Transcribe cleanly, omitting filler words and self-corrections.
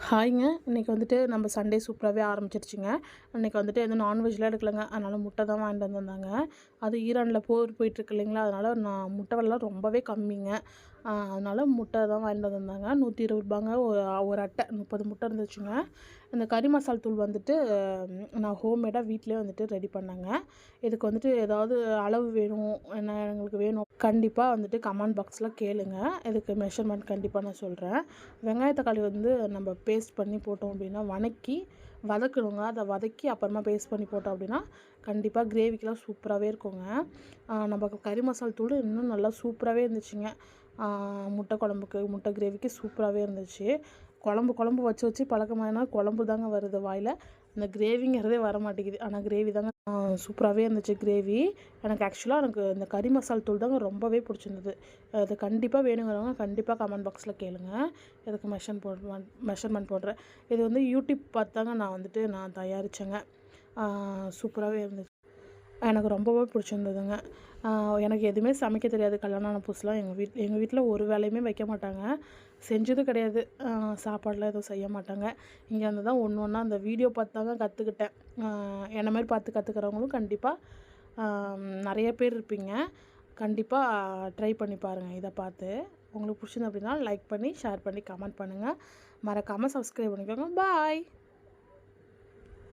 ஹாய்ங்க. இன்றைக்கி வந்துட்டு நம்ம சண்டே சூப்பராகவே ஆரம்பிச்சிருச்சுங்க. இன்றைக்கி வந்துட்டு எதுவும் நான்வெஜ்லாம் எடுக்கலங்க. அதனால் முட்டை தான் வாங்கிட்டு வந்திருந்தாங்க. அது ஈரானில் போர் போயிட்டுருக்கு இல்லைங்களா, அதனால் நான் முட்டை விலைலாம் ரொம்பவே கம்மிங்க. அதனால் முட்டை தான் வாங்கிட்டு வந்திருந்தாங்க. ரூ. 120 ஒரு அட்டை 30 முட்டை இருந்துச்சுங்க. இந்த கறி மசால் தூள் வந்துட்டு நான் ஹோம்மேடாக வீட்டிலே வந்துட்டு ரெடி பண்ணேங்க. இதுக்கு வந்துட்டு ஏதாவது அளவு வேணும், என்ன எங்களுக்கு வேணும் கண்டிப்பாக வந்துட்டு கமெண்ட் பாக்ஸில் கேளுங்க. இதுக்கு மெஷர்மெண்ட் கண்டிப்பாக நான் சொல்கிறேன். வெங்காய தக்காளி வந்து நம்ம பேஸ்ட் பண்ணி போட்டோம் அப்படின்னா வதக்கணுங்க. அதை வதக்கி அப்புறமா பேஸ்ட் பண்ணி போட்டோம் அப்படின்னா கண்டிப்பாக கிரேவிக்கெலாம் சூப்பராகவே இருக்குங்க. நம்ம கறி மசால் தூள் இன்னும் நல்லா சூப்பராகவே இருந்துச்சுங்க. முட்டை குழம்புக்கு, முட்டை கிரேவிக்கு சூப்பராகவே இருந்துச்சு. குழம்பு வச்சு பழக்கமானா குழம்பு தாங்க வருது வாயில். அந்த கிரேவிங்கிறதே வர மாட்டேங்குது. ஆனால் கிரேவி தாங்க சூப்பராகவே இருந்துச்சு கிரேவி. எனக்கு இந்த கறி மசால் தூள் தாங்க ரொம்பவே பிடிச்சிருந்தது. அது கண்டிப்பாக வேணுங்கிறவங்க கண்டிப்பாக கமெண்ட் பாக்ஸில் கேளுங்க. இதுக்கு மெஷர்மெண்ட் போடுறேன். இது வந்து யூடியூப் பார்த்து தாங்க நான் தயாரித்தேங்க. சூப்பராகவே இருந்துச்சு. எனக்கு ரொம்பவே பிடிச்சிருந்ததுங்க. எனக்கு எதுவுமே சமைக்க தெரியாது. கல்யாணம் ஆன புதுசுலாம் எங்கள் வீட்டில் ஒரு வேலையுமே வைக்க மாட்டாங்க. செஞ்சதும் கிடையாது. சாப்பாடுலாம் எதுவும் செய்ய மாட்டாங்க. இங்கே வந்து தான் ஒன்று ஒன்றா அந்த வீடியோ பார்த்து தாங்க கற்றுக்கிட்டேன். என்ன மாரி பார்த்து கற்றுக்கிறவங்களும் கண்டிப்பாக நிறைய பேர் இருப்பீங்க. கண்டிப்பாக ட்ரை பண்ணி பாருங்கள் இதை பார்த்து. உங்களுக்கு பிடிச்சிருந்தது அப்படின்னா லைக் பண்ணி, ஷேர் பண்ணி, கமெண்ட் பண்ணுங்கள். மறக்காமல் சப்ஸ்கிரைப் பண்ணிக்கோங்க. பாய்.